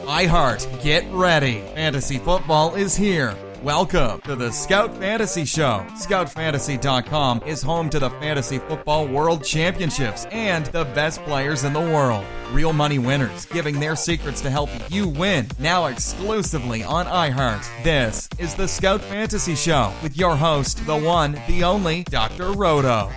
iHeart, get ready. Fantasy football is here. Welcome to the Scout Fantasy Show. ScoutFantasy.com is home to the Fantasy Football World Championships and the best players in the world. Real money winners giving their secrets to help you win. Now exclusively on iHeart. This is the Scout Fantasy Show with your host, the one, the only, Dr. Roto.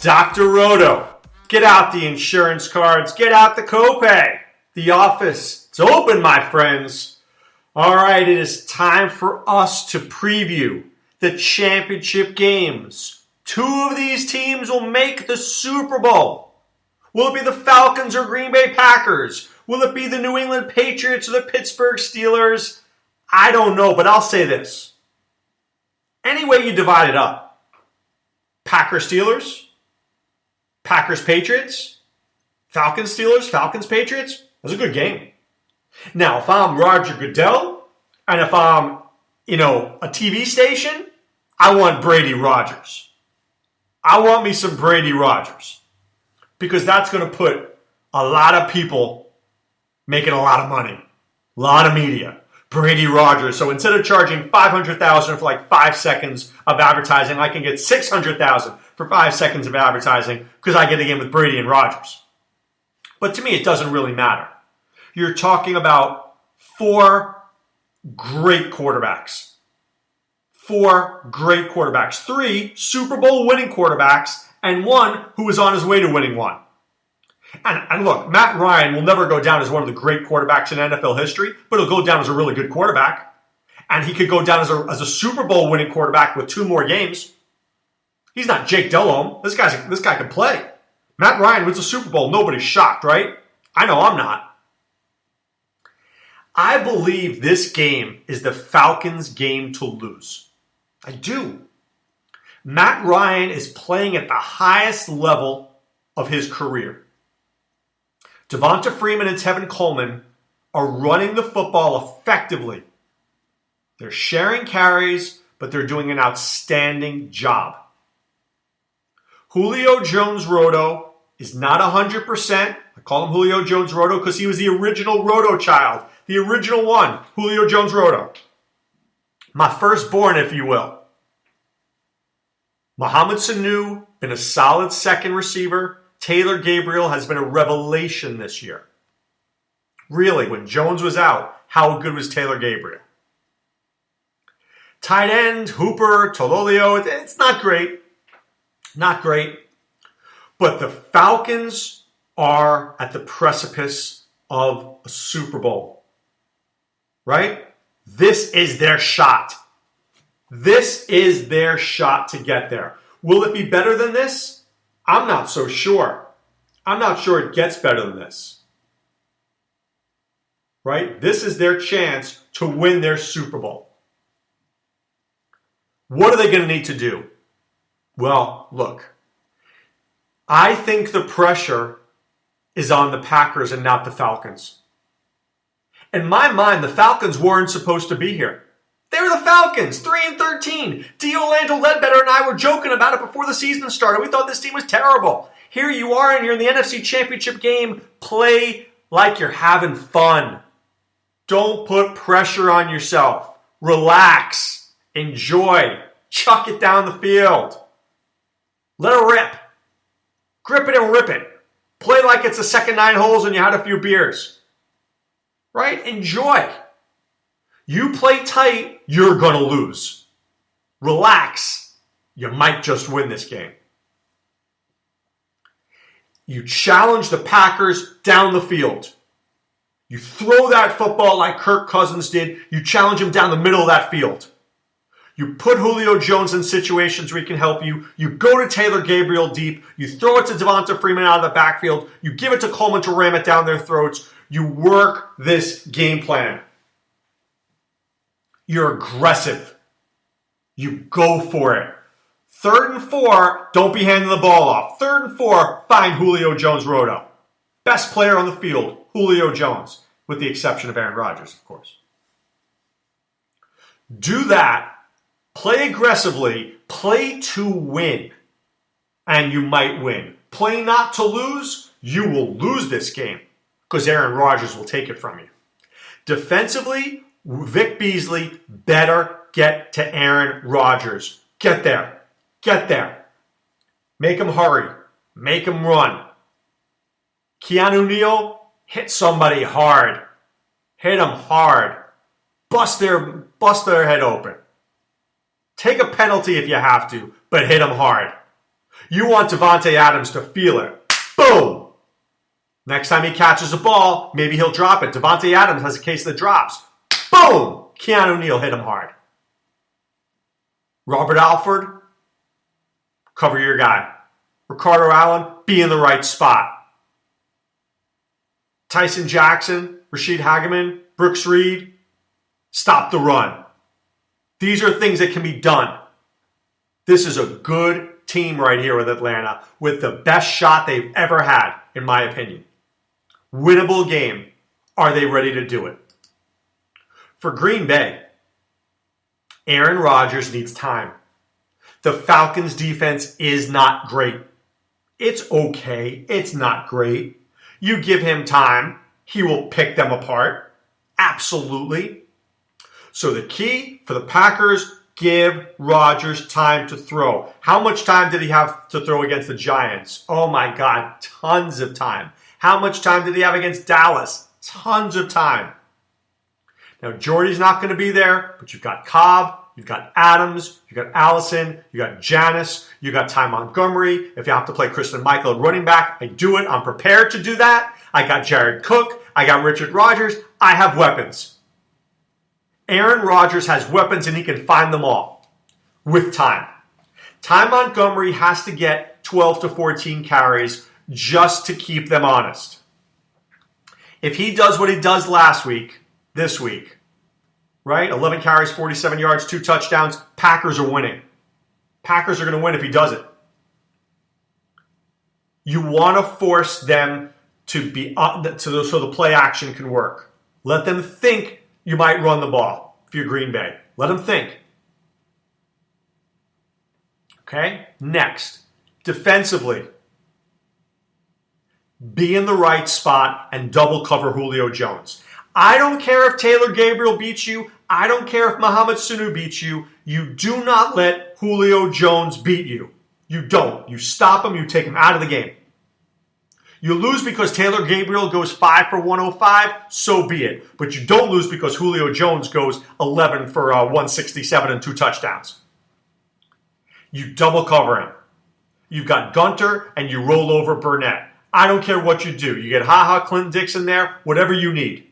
Dr. Roto. Get out the insurance cards. Get out the copay. The office, it's open, my friends. All right, it is time for us to preview the championship games. Two of these teams will make the Super Bowl. Will it be the Falcons or Green Bay Packers? Will it be the New England Patriots or the Pittsburgh Steelers? I don't know, but I'll say this. Any way you divide it up, Packers Steelers, Packers Patriots, Falcons Steelers, Falcons Patriots, that's a good game. Now, if I'm Roger Goodell, and if I'm, a TV station, I want Brady Rodgers. I want me some Brady Rodgers. Because that's going to put a lot of people making a lot of money. A lot of media. Brady Rodgers. So instead of charging $500,000 for like 5 seconds of advertising, I can get $600,000 for 5 seconds of advertising because I get a game with Brady and Rodgers. But to me, it doesn't really matter. You're talking about 4 great quarterbacks. 4 great quarterbacks. 3 Super Bowl winning quarterbacks and 1 who is on his way to winning one. And look, Matt Ryan will never go down as one of the great quarterbacks in NFL history, but he'll go down as a really good quarterback. And he could go down as a Super Bowl winning quarterback with 2 more games. He's not Jake Delhomme. This guy can play. Matt Ryan wins a Super Bowl. Nobody's shocked, right? I know I'm not. I believe this game is the Falcons' game to lose. I do. Matt Ryan is playing at the highest level of his career. Devonta Freeman and Tevin Coleman are running the football effectively. They're sharing carries, but they're doing an outstanding job. Julio Jones Roto is not 100%. I call him Julio Jones Roto because he was the original Roto child. The original one, Julio Jones Roto. My firstborn, if you will. Mohamed Sanu, been a solid second receiver. Taylor Gabriel has been a revelation this year. Really, when Jones was out, how good was Taylor Gabriel? Tight end, Hooper, Tololio, it's not great. Not great. But the Falcons are at the precipice of a Super Bowl. Right? This is their shot. This is their shot to get there. Will it be better than this? I'm not so sure. I'm not sure it gets better than this. Right? This is their chance to win their Super Bowl. What are they going to need to do? Well, look. I think the pressure is on the Packers and not the Falcons. In my mind, the Falcons weren't supposed to be here. They were the Falcons, 3-13. D. Orlando Ledbetter and I were joking about it before the season started. We thought this team was terrible. Here you are, and you're in the NFC Championship game. Play like you're having fun. Don't put pressure on yourself. Relax. Enjoy. Chuck it down the field. Let it rip. Grip it and rip it. Play like it's the second 9 holes and you had a few beers. Right? Enjoy. You play tight, you're going to lose. Relax. You might just win this game. You challenge the Packers down the field. You throw that football like Kirk Cousins did. You challenge him down the middle of that field. You put Julio Jones in situations where he can help you. You go to Taylor Gabriel deep. You throw it to Devonta Freeman out of the backfield. You give it to Coleman to ram it down their throats. You work this game plan. You're aggressive. You go for it. 3rd and 4, don't be handing the ball off. 3rd and 4, find Julio Jones Roto. Best player on the field, Julio Jones, with the exception of Aaron Rodgers, of course. Do that. Play aggressively. Play to win. And you might win. Play not to lose. you will lose this game because Aaron Rodgers will take it from you. Defensively, Vic Beasley better get to Aaron Rodgers. Get there. Get there. Make him hurry. Make him run. Keanu Neal, hit somebody hard. Hit them hard. Bust their head open. Take a penalty if you have to, but hit them hard. You want Davante Adams to feel it. Boom! Next time he catches a ball, maybe he'll drop it. Davante Adams has a case that drops. Boom! Keanu Neal hit him hard. Robert Alford, cover your guy. Ricardo Allen, be in the right spot. Tyson Jackson, Rashid Hageman, Brooks Reed, stop the run. These are things that can be done. This is a good team right here with Atlanta with the best shot they've ever had, in my opinion. Winnable game. Are they ready to do it? For Green Bay, Aaron Rodgers needs time. The Falcons' defense is not great. It's okay. It's not great. You give him time, he will pick them apart. Absolutely. So the key for the Packers, give Rodgers time to throw. How much time did he have to throw against the Giants? Oh my God, tons of time. How much time did he have against Dallas? Tons of time. Now, Jordy's not going to be there, but you've got Cobb, you've got Adams, you've got Allison, you've got Janis, you've got Ty Montgomery. If you have to play Christian Michael at running back, I do it. I'm prepared to do that. I got Jared Cook. I got Richard Rodgers. I have weapons. Aaron Rodgers has weapons and he can find them all with time. Ty Montgomery has to get 12 to 14 carries just to keep them honest. If he does what he does last week, this week, right? 11 carries, 47 yards, 2 touchdowns. Packers are winning. Packers are going to win if he does it. You want to force them to be so the play action can work. Let them think you might run the ball if you're Green Bay. Let them think. Okay? Next, defensively, be in the right spot and double cover Julio Jones. I don't care if Taylor Gabriel beats you. I don't care if Mohamed Sanu beats you. You do not let Julio Jones beat you. You don't. You stop him. You take him out of the game. You lose because Taylor Gabriel goes 5 for 105, so be it. But you don't lose because Julio Jones goes 11 for 167 and 2 touchdowns. You double cover him. You've got Gunter and you roll over Burnett. I don't care what you do. You get Clinton Dix in there, whatever you need.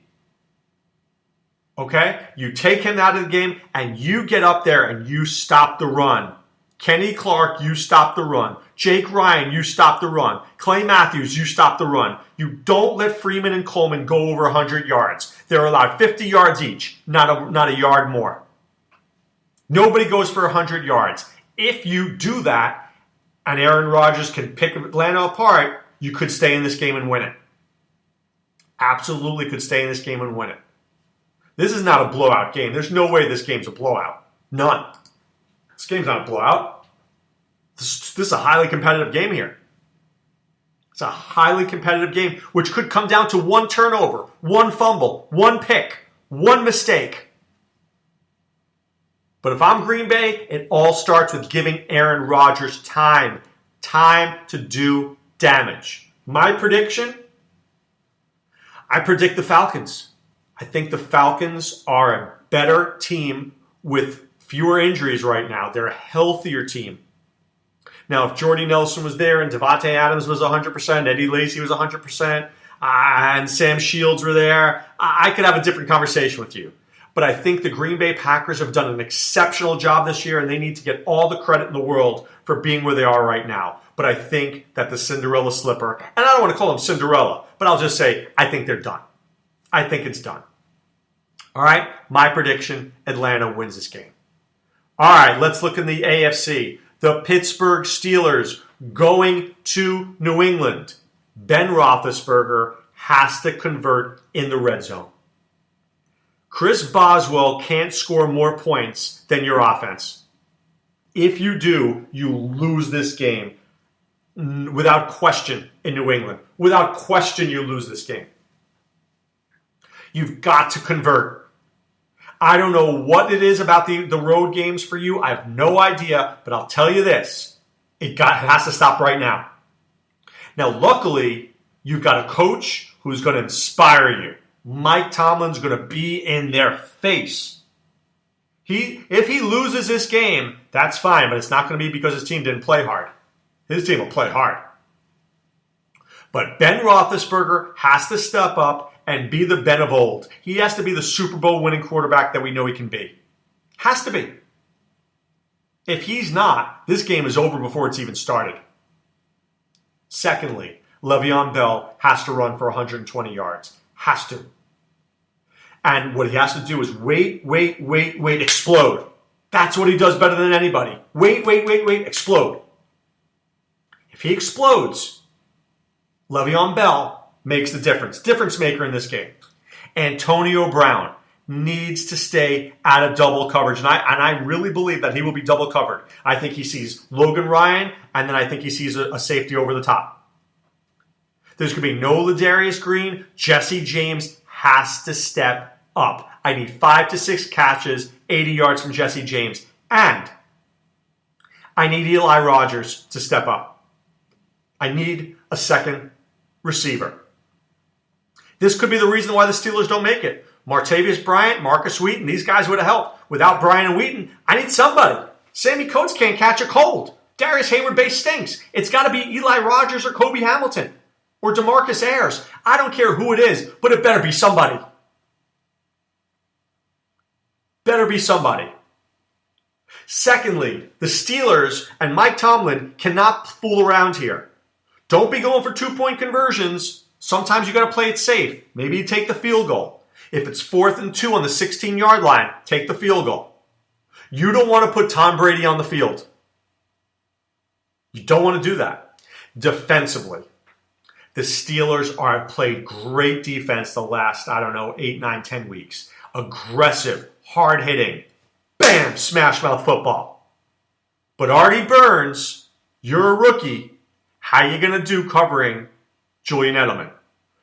Okay? You take him out of the game and you get up there and you stop the run. Kenny Clark, you stop the run. Jake Ryan, you stop the run. Clay Matthews, you stop the run. You don't let Freeman and Coleman go over 100 yards. They're allowed 50 yards each, not a yard more. Nobody goes for 100 yards. If you do that, and Aaron Rodgers can pick Atlanta apart, you could stay in this game and win it. Absolutely could stay in this game and win it. This is not a blowout game. There's no way this game's a blowout. None. This game's not a blowout. This is a highly competitive game here. It's a highly competitive game, which could come down to one turnover, one fumble, one pick, one mistake. But if I'm Green Bay, it all starts with giving Aaron Rodgers time to do damage. My prediction, I predict the Falcons. I think the Falcons are a better team with fewer injuries right now. They're a healthier team. Now, if Jordy Nelson was there and Davante Adams was 100%, Eddie Lacy was 100%, and Sam Shields were there, I could have a different conversation with you. But I think the Green Bay Packers have done an exceptional job this year, and they need to get all the credit in the world for being where they are right now. But I think that the Cinderella slipper, and I don't want to call them Cinderella, but I'll just say I think they're done. I think it's done. All right, my prediction, Atlanta wins this game. All right, let's look in the AFC. The Pittsburgh Steelers going to New England. Ben Roethlisberger has to convert in the red zone. Chris Boswell can't score more points than your offense. If you do, you lose this game. without question in New England. Without question, you lose this game. You've got to convert. I don't know what it is about the road games for you. I have no idea, but I'll tell you this. It has to stop right now. Now, luckily, you've got a coach who's going to inspire you. Mike Tomlin's going to be in their face. If he loses this game, that's fine, but it's not going to be because his team didn't play hard. His team will play hard. But Ben Roethlisberger has to step up and be the Ben of old. He has to be the Super Bowl winning quarterback that we know he can be. Has to be. If he's not, this game is over before it's even started. Secondly, Le'Veon Bell has to run for 120 yards. Has to. And what he has to do is wait, explode. That's what he does better than anybody. Wait, explode. If he explodes, Le'Veon Bell makes the difference. Difference maker in this game. Antonio Brown needs to stay out of double coverage. And I really believe that he will be double covered. I think he sees Logan Ryan, and then I think he sees a safety over the top. There's going to be no Ladarius Green. Jesse James has to step up. I need 5 to 6 catches, 80 yards from Jesse James. And I need Eli Rogers to step up. I need a second receiver. This could be the reason why the Steelers don't make it. Martavius Bryant, Marcus Wheaton, these guys would have helped. Without Bryant and Wheaton, I need somebody. Sammy Coates can't catch a cold. Darius Hayward base stinks. It's got to be Eli Rogers or Kobe Hamilton or DeMarcus Ayers. I don't care who it is, but it better be somebody. Better be somebody. Secondly, the Steelers and Mike Tomlin cannot fool around here. Don't be going for 2-point conversions. Sometimes you got to play it safe. Maybe you take the field goal. If it's 4th and 2 on the 16-yard line, take the field goal. You don't want to put Tom Brady on the field. You don't want to do that. Defensively, the Steelers have played great defense the last, 8, 9, 10 weeks. Aggressive, hard-hitting, bam, smash-mouth football. But Artie Burns, you're a rookie. How you going to do covering Julian Edelman?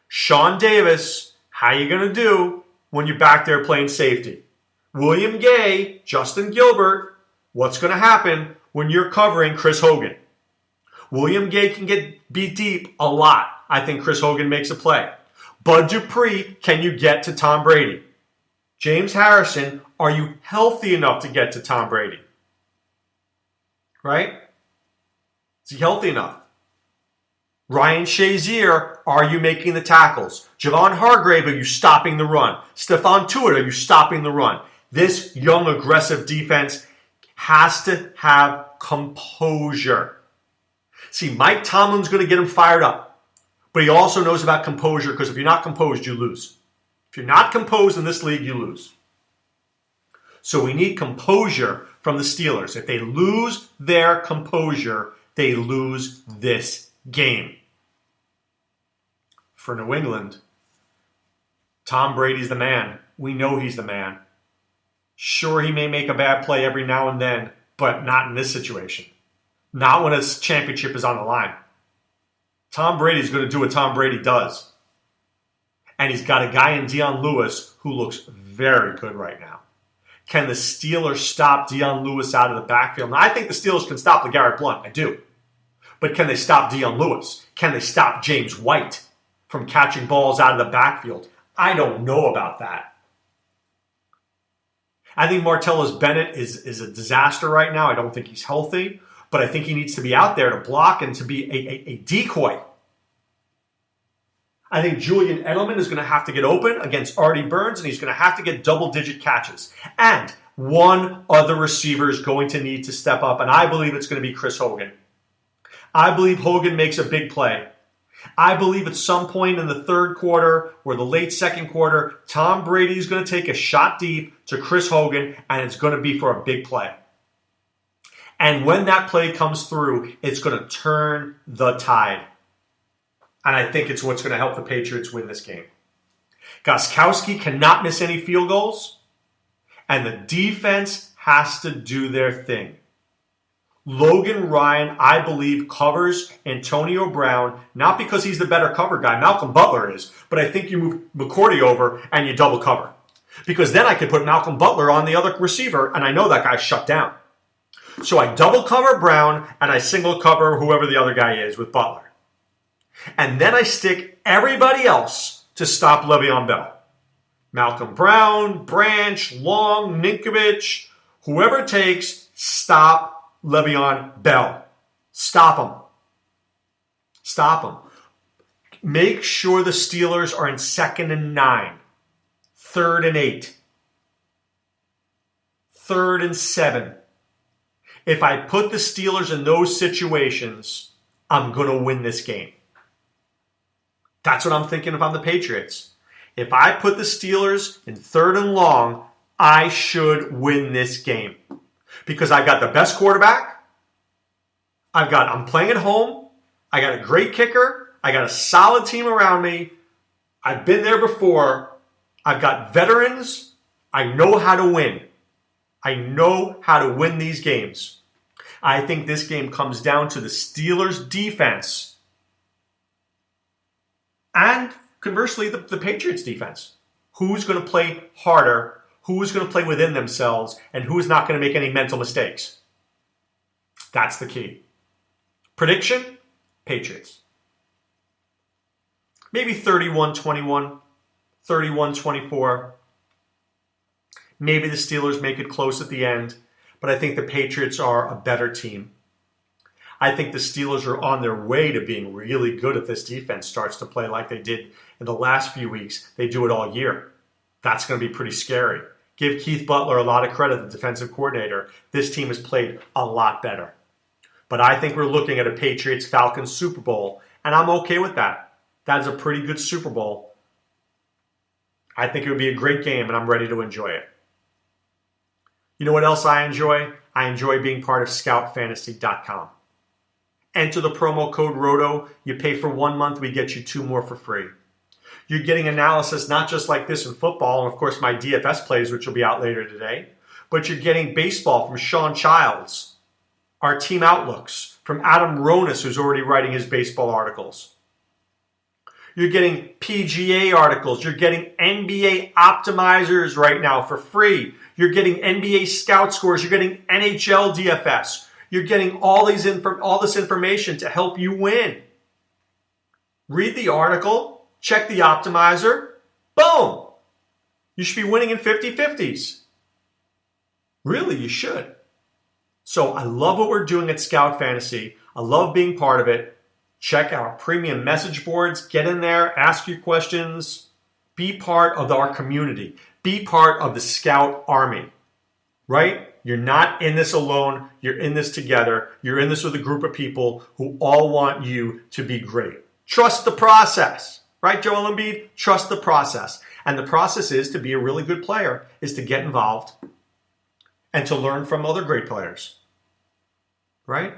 Sean Davis, how you going to do when you're back there playing safety? William Gay, Justin Gilbert, what's going to happen when you're covering Chris Hogan? William Gay can get beat deep a lot. I think Chris Hogan makes a play. Bud Dupree, can you get to Tom Brady? James Harrison, are you healthy enough to get to Tom Brady? Right? Is he healthy enough? Ryan Shazier, are you making the tackles? Javon Hargrave, are you stopping the run? Stephon Tuitt, are you stopping the run? This young, aggressive defense has to have composure. See, Mike Tomlin's going to get him fired up. But he also knows about composure because if you're not composed, you lose. If you're not composed in this league, you lose. So we need composure from the Steelers. If they lose their composure, they lose this game. For New England, Tom Brady's the man. We know he's the man. Sure, he may make a bad play every now and then, but not in this situation. Not when his championship is on the line. Tom Brady's going to do what Tom Brady does. And he's got a guy in Dion Lewis who looks very good right now. Can the Steelers stop Dion Lewis out of the backfield? Now, I think the Steelers can stop LeGarrette Blount. I do. But can they stop Dion Lewis? Can they stop James White from catching balls out of the backfield? I don't know about that. I think Martellus Bennett is a disaster right now. I don't think he's healthy. But I think he needs to be out there to block and to be a decoy. I think Julian Edelman is going to have to get open against Artie Burns, and he's going to have to get double-digit catches. And one other receiver is going to need to step up, and I believe it's going to be Chris Hogan. I believe Hogan makes a big play. I believe at some point in the third quarter or the late second quarter, Tom Brady is going to take a shot deep to Chris Hogan, and it's going to be for a big play. And when that play comes through, it's going to turn the tide. And I think it's what's going to help the Patriots win this game. Gostkowski cannot miss any field goals, and the defense has to do their thing. Logan Ryan, I believe, covers Antonio Brown, not because he's the better cover guy. Malcolm Butler is. But I think you move McCourty over and you double cover. Because then I could put Malcolm Butler on the other receiver, and I know that guy's shut down. So I double cover Brown, and I single cover whoever the other guy is with Butler. And then I stick everybody else to stop Le'Veon Bell. Malcolm Brown, Branch, Long, Ninkovich, whoever it takes, stop Le'Veon Bell. Stop him. Stop him. Make sure the Steelers are in 2nd and 9, 3rd and 8, 3rd and 7. If I put the Steelers in those situations, I'm going to win this game. That's what I'm thinking if I'm the Patriots. If I put the Steelers in 3rd and long, I should win this game. Because I've got the best quarterback. I'm playing at home. I got a great kicker. I got a solid team around me. I've been there before. I've got veterans. I know how to win. I know how to win these games. I think this game comes down to the Steelers' defense and, conversely, the Patriots' defense. Who's going to play harder? Who's going to play within themselves? And who's not going to make any mental mistakes? That's the key. Prediction? Patriots. Maybe 31-21, 31-24. Maybe the Steelers make it close at the end, but I think the Patriots are a better team. I think the Steelers are on their way to being really good if this defense starts to play like they did in the last few weeks. They do it all year. That's going to be pretty scary. Give Keith Butler a lot of credit, the defensive coordinator. This team has played a lot better. But I think we're looking at a Patriots-Falcons Super Bowl, and I'm okay with that. That is a pretty good Super Bowl. I think it would be a great game, and I'm ready to enjoy it. You know what else I enjoy? I enjoy being part of ScoutFantasy.com. Enter the promo code ROTO. You pay for 1 month, we get you 2 more for free. You're getting analysis not just like this in football, and of course my DFS plays, which will be out later today, but you're getting baseball from Sean Childs, our team outlooks from Adam Ronis, who's already writing his baseball articles. You're getting PGA articles. You're getting NBA optimizers right now for free. You're getting NBA scout scores. You're getting NHL DFS. You're getting all this information to help you win. Read the article. Check the optimizer. Boom. You should be winning in 50-50s. Really, you should. So I love what we're doing at Scout Fantasy. I love being part of it. Check our premium message boards. Get in there. Ask your questions. Be part of our community. Be part of the Scout Army. Right? You're not in this alone. You're in this together. You're in this with a group of people who all want you to be great. Trust the process. Right, Joel Embiid? Trust the process. And the process is to be a really good player, is to get involved and to learn from other great players. Right?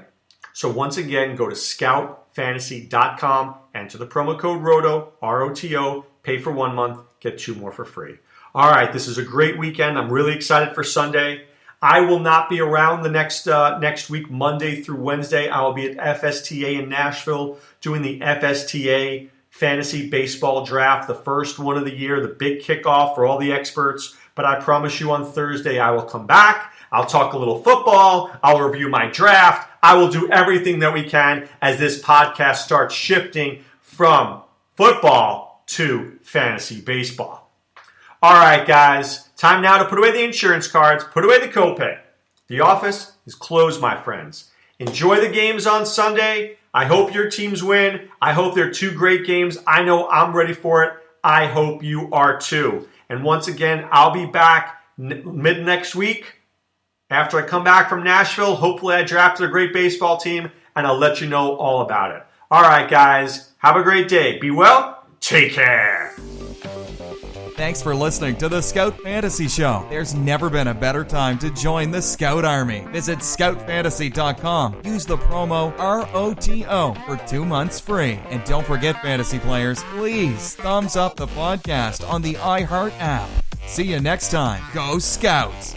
So once again, go to ScoutFantasy.com, enter the promo code ROTO, R-O-T-O, pay for 1 month, get 2 more for free. All right, this is a great weekend. I'm really excited for Sunday. I will not be around the next week, Monday through Wednesday. I will be at FSTA in Nashville doing the FSTA Fantasy Baseball Draft, the first one of the year, the big kickoff for all the experts. But I promise you on Thursday I will come back. I'll talk a little football. I'll review my draft. I will do everything that we can as this podcast starts shifting from football to fantasy baseball. All right, guys. Time now to put away the insurance cards, put away the copay. The office is closed, my friends. Enjoy the games on Sunday. I hope your teams win. I hope they're 2 great games. I know I'm ready for it. I hope you are too. And once again, I'll be back mid next week. After I come back from Nashville, hopefully I drafted a great baseball team, and I'll let you know all about it. All right, guys. Have a great day. Be well. Take care. Thanks for listening to the Scout Fantasy Show. There's never been a better time to join the Scout Army. Visit ScoutFantasy.com. Use the promo ROTO for 2 months free. And don't forget, fantasy players, please thumbs up the podcast on the iHeart app. See you next time. Go Scouts!